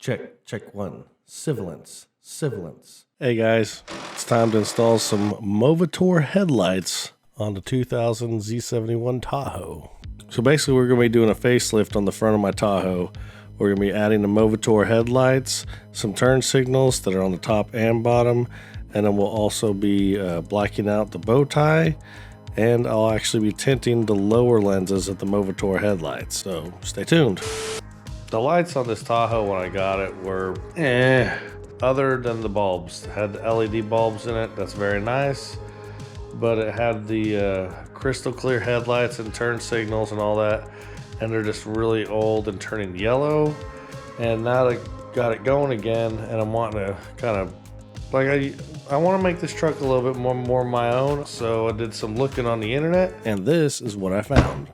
Check one. Sibilance. Hey guys, it's time to install some Movator headlights on the 2000 Z71 Tahoe. So basically we're going to be doing a facelift on the front of my Tahoe. We're going to be adding the Movator headlights, some turn signals that are on the top and bottom, and then we'll also be blacking out the bow tie, and I'll actually be tinting the lower lenses of the Movator headlights, so stay tuned. The lights on this Tahoe when I got it were other than the bulbs. It had the LED bulbs in it, that's very nice, but it had the crystal clear headlights and turn signals and all that, and they're just really old and turning yellow. And now I got it going again, and I'm wanting to kind of, like, I want to make this truck a little bit more my own, so I did some looking on the internet, and this is what I found.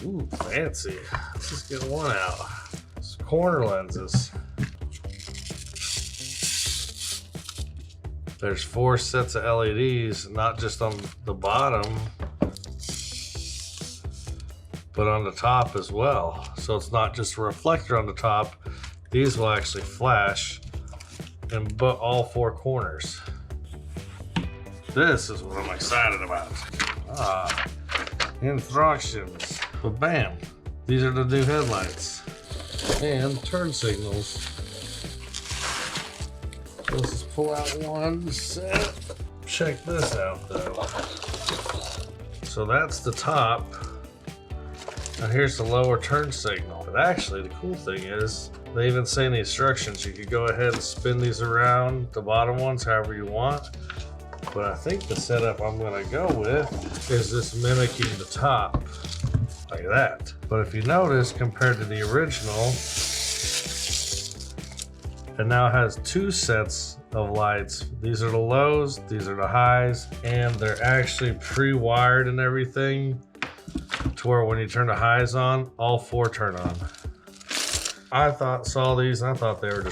Ooh, fancy. Let's just get one out. It's corner lenses. There's 4 sets of LEDs, not just on the bottom, but on the top as well. So it's not just a reflector on the top. These will actually flash in all 4 corners. This is what I'm excited about. Instructions. But bam, these are the new headlights and turn signals. Let's just pull out one set. Check this out though. So that's the top, and here's the lower turn signal. But actually the cool thing is, they even say in the instructions you could go ahead and spin these around, the bottom ones, however you want. But I think the setup I'm gonna go with is just mimicking the top, like that. But if you notice, compared to the original, it now has 2 sets of lights. These are the lows, these are the highs, and they're actually pre-wired and everything to where when you turn the highs on, all 4 turn on. I saw these and I thought they were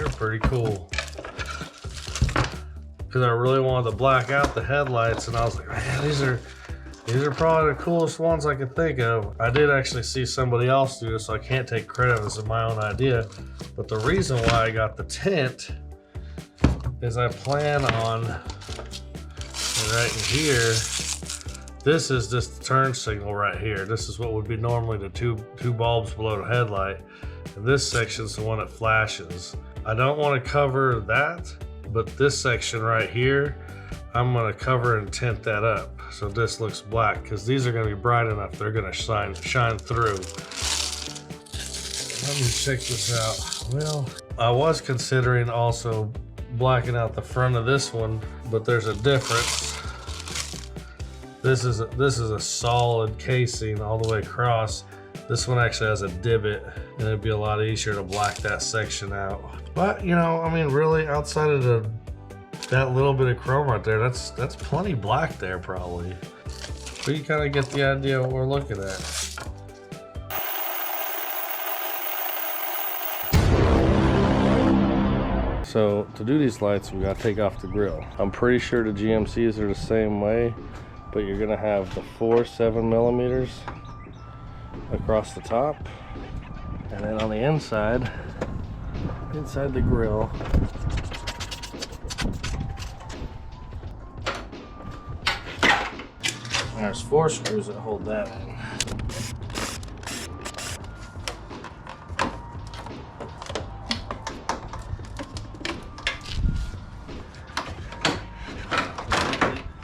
pretty cool. Because I really wanted to black out the headlights, and I was like, man, these are probably the coolest ones I could think of. I did actually see somebody else do this, so I can't take credit. This is my own idea. But the reason why I got the tint is I plan on, right in here, this is just the turn signal right here. This is what would be normally the two bulbs below the headlight. And this section's the one that flashes. I don't want to cover that, but this section right here, I'm going to cover and tint that up so this looks black, because these are going to be bright enough they're going to shine through. Let me check this out. Well, I was considering also blacking out the front of this one, but there's a difference. This is a solid casing all the way across. This one actually has a divot, and it'd be a lot easier to black that section out. But you know, I mean, really, outside of that little bit of chrome right there, that's plenty black there probably. But you kind of get the idea what we're looking at. So to do these lights, we gotta take off the grill. I'm pretty sure the GMCs are the same way, but you're gonna have the 4 7mm across the top, and then on the inside the grill, there's 4 screws that hold that in.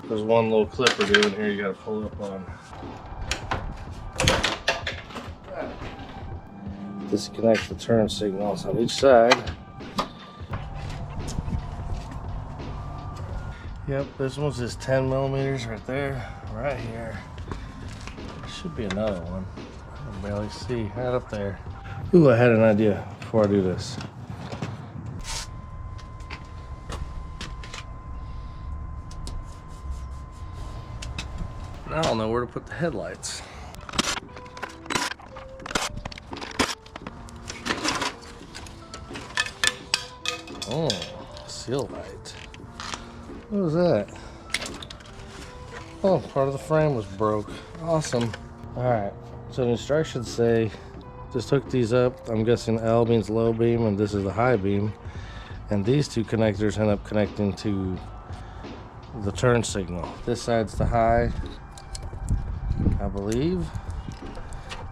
There's one little clipper dude in here you gotta pull up on. Disconnect the turn signals on each side. Yep, this one's just 10mm right there, right here. There should be another one. I can barely see, right up there. Ooh, I had an idea before I do this. Now I'll know where to put the headlights. Oh, seal light. What was that? Oh, part of the frame was broke. Awesome. All right, so the instructions say Just hooked these up. I'm guessing L means low beam and this is the high beam. And these two connectors end up connecting to the turn signal. This side's the high, I believe.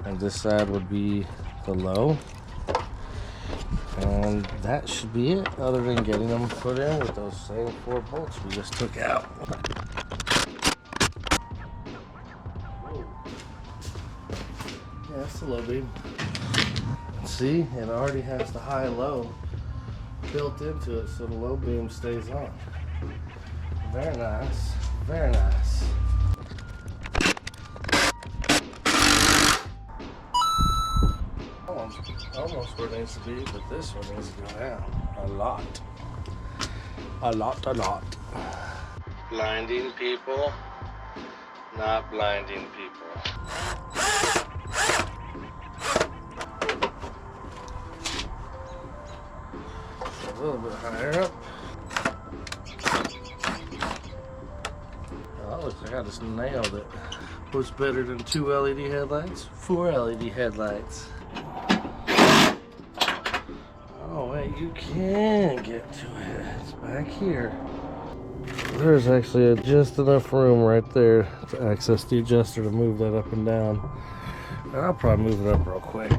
And this side would be the low. And that should be it, other than getting them put in with those same 4 bolts we just took out. Yeah, that's the low beam. See, it already has the high-low built into it, so the low beam stays on. Very nice, very nice. Almost where it needs to be, but this one needs to go down a lot. A lot. Blinding people, not blinding people. A little bit higher up. Oh, looks like I just nailed it. What's better than 2 LED headlights? 4 LED headlights. Oh wait, you can get to it. It's back here. There's actually just enough room right there to access the adjuster to move that up and down. And I'll probably move it up real quick.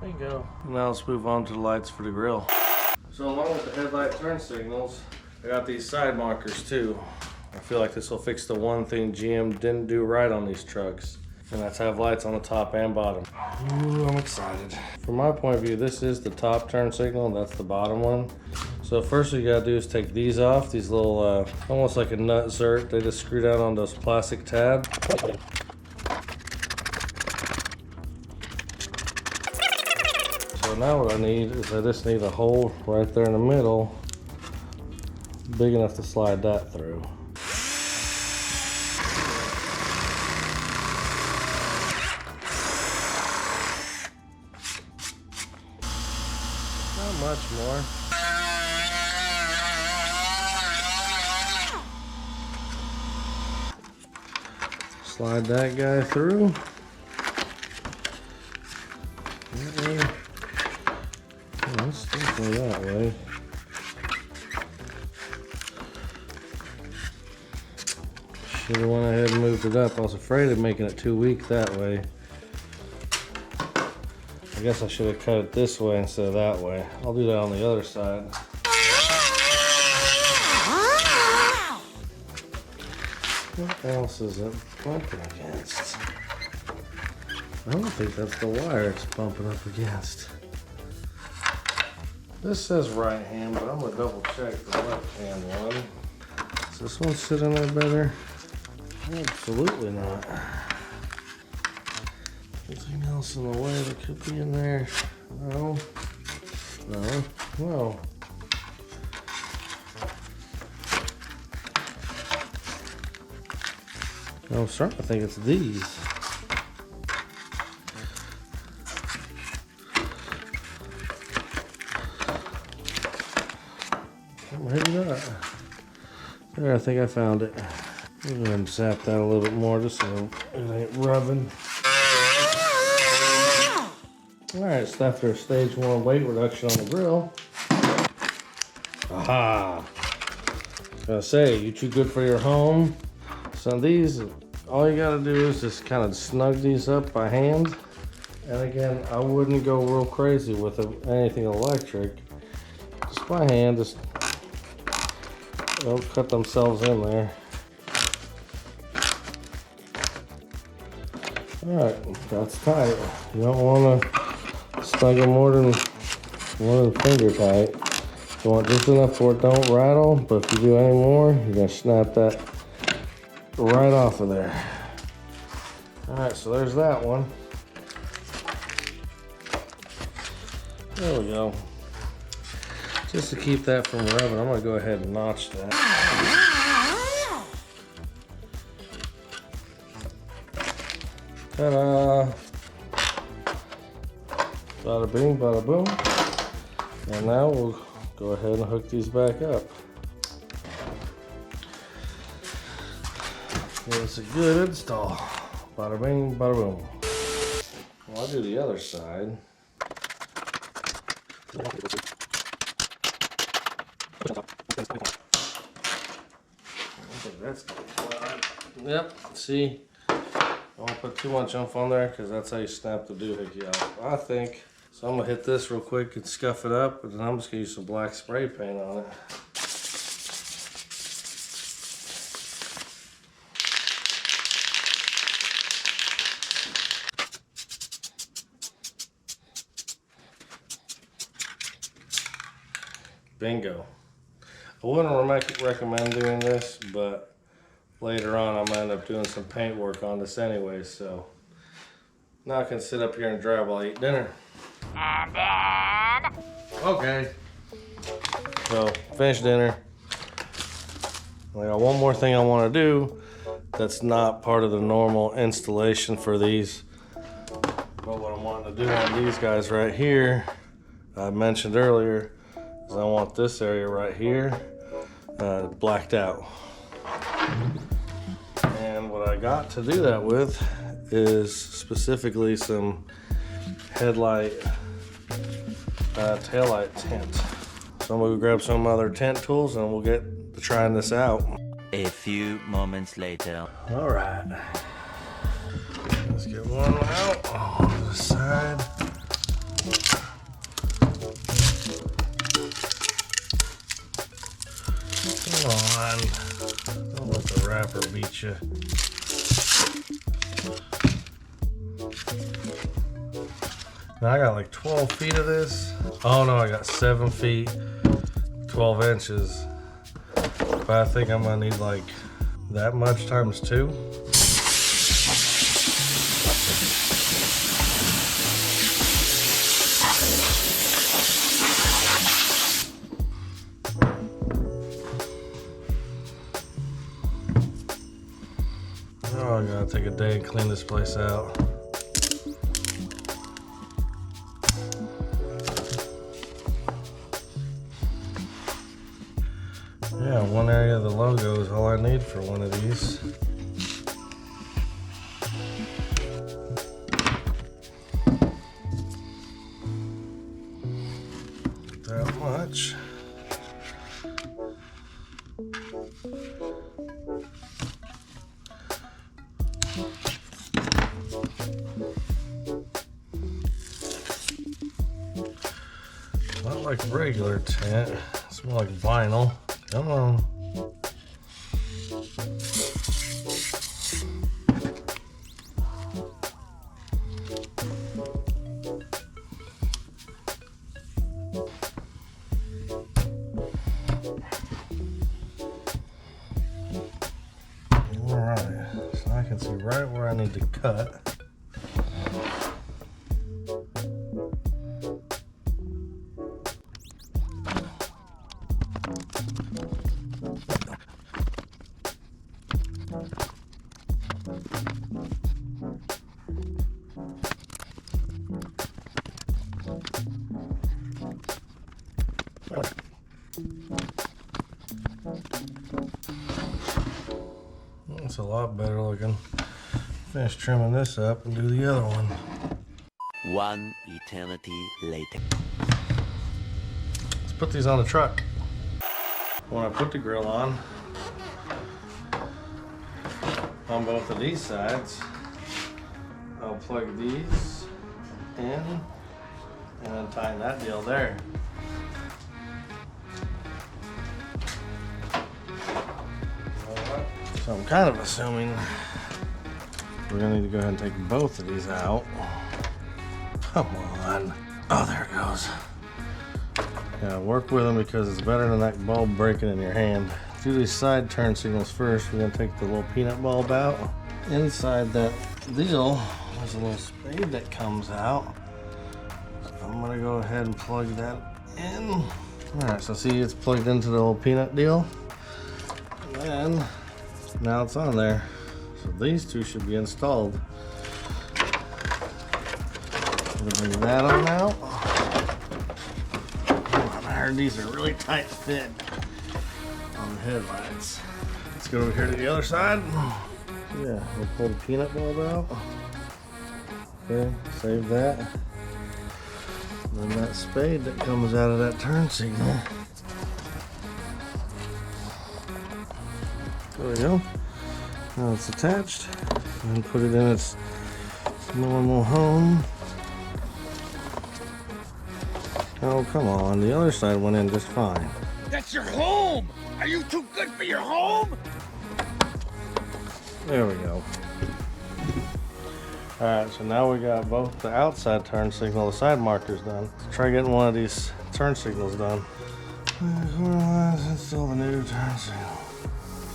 There you go. Now let's move on to the lights for the grill. So along with the headlight turn signals, I got these side markers too. I feel like this will fix the one thing GM didn't do right on these trucks. And that's have lights on the top and bottom. Ooh, I'm excited. From my point of view, this is the top turn signal, and that's the bottom one. So first what you gotta do is take these off, these little, almost like a nut zert. They just screw down on those plastic tabs. So now what I need is I just need a hole right there in the middle, big enough to slide that through. Not much more. Slide that guy through. Let's go that way. Should have went ahead and moved it up. I was afraid of making it too weak that way. I guess I should have cut it this way instead of that way. I'll do that on the other side. What else is it bumping against? I don't think that's the wire it's bumping up against. This says right hand, but I'm gonna double check the left hand one. Does this one sit in there better? Absolutely not. Anything else in the way that could be in there? No. No. No. I'm starting to think it's these. Maybe not. There, I think I found it. I'm going to go ahead and zap that a little bit more just so it ain't rubbing. Alright, so after a stage 1 weight reduction on the grill. Aha! I was gonna say, you too good for your home? So these, all you gotta do is just kind of snug these up by hand. And again, I wouldn't go real crazy with anything electric. Just by hand, just they'll cut themselves in there. Alright, that's tight. You don't want to snug them more than finger tight. You want just enough for it don't rattle, but if you do any more, you're going to snap that right off of there. Alright, so there's that one. There we go. Just to keep that from rubbing, I'm going to go ahead and notch that. Ta-da! Bada bing, bada boom. And now we'll go ahead and hook these back up. Give us a good install. Bada bing, bada boom. Well, I'll do the other side. I think that's good. Yep, see, don't put too much oomph on there because that's how you snap the doohickey out, I think. So I'm gonna hit this real quick and scuff it up, and then I'm just gonna use some black spray paint on it. Bingo. I wouldn't recommend doing this, but later on I'm gonna end up doing some paint work on this anyway, so now I can sit up here and dry while I eat dinner. And then... Okay. So, finished dinner. I got one more thing I want to do that's not part of the normal installation for these. But what I'm wanting to do on these guys right here, I mentioned earlier, is I want this area right here blacked out. And what I got to do that with is specifically some headlight, taillight tint. So I'm gonna grab some other tint tools and we'll get to trying this out. A few moments later. All right, let's get one out on the side. Come on, don't let the wrapper beat you. Now I got like 12 feet of this. Oh no, I got 7 feet, 12 inches. But I think I'm gonna need like that much times 2. Oh, I gotta take a day and clean this place out. Yeah, one area of the logo is all I need for one of these. That much. Not like regular tint, it's more like vinyl. Come on. All right, so I can see right where I need to cut. That's a lot better looking. Finish trimming this up and do the other one. One eternity later. Let's put these on the truck. When I put the grill on both of these sides, I'll plug these in and then tighten that deal there. So I'm kind of assuming we're gonna need to go ahead and take both of these out. Come on. Oh, there it goes. Yeah, work with them because it's better than that bulb breaking in your hand. Do these side turn signals first. We're gonna take the little peanut bulb out. Inside that deal, there's a little spade that comes out. So I'm gonna go ahead and plug that in. All right, so see it's plugged into the little peanut deal. And then, now it's on there. So these two should be installed. I'm gonna bring that on out. I heard these are really tight fit on the headlights. Let's go over here to the other side. Yeah, we'll pull the peanut bulb out. Okay, save that. And then that spade that comes out of that turn signal. There we go. Now it's attached. And put it in its normal home. Oh, come on. The other side went in just fine. That's your home! Are you too good for your home? There we go. Alright, so now we got both the outside turn signal, the side markers done. Let's try getting one of these turn signals done. Install the new turn signal.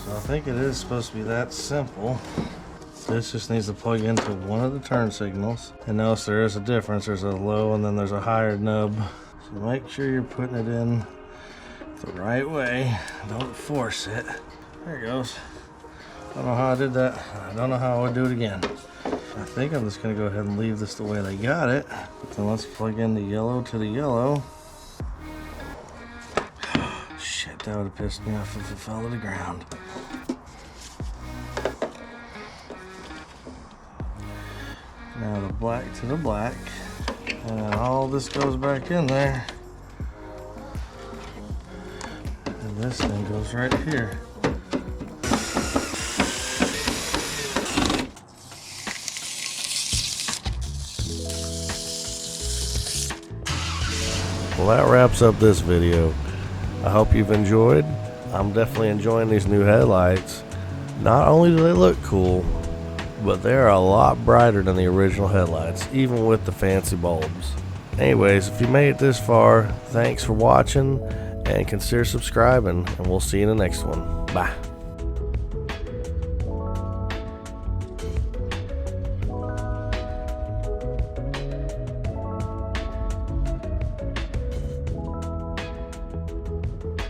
So I think it is supposed to be that simple. This just needs to plug into one of the turn signals. And notice there is a difference. There's a low and then there's a higher nub. So make sure you're putting it in the right way. Don't force it. There it goes. I don't know how I did that. I don't know how I would do it again. I think I'm just going to go ahead and leave this the way they got it. Then let's plug in the yellow to the yellow. Shit, that would have pissed me off if it fell to the ground. Now the black to the black. And then all this goes back in there. And this thing goes right here. Well, that wraps up this video. I hope you've enjoyed. I'm definitely enjoying these new headlights. Not only do they look cool, but they're a lot brighter than the original headlights, even with the fancy bulbs. Anyways, if you made it this far, thanks for watching, and consider subscribing, and we'll see you in the next one. Bye.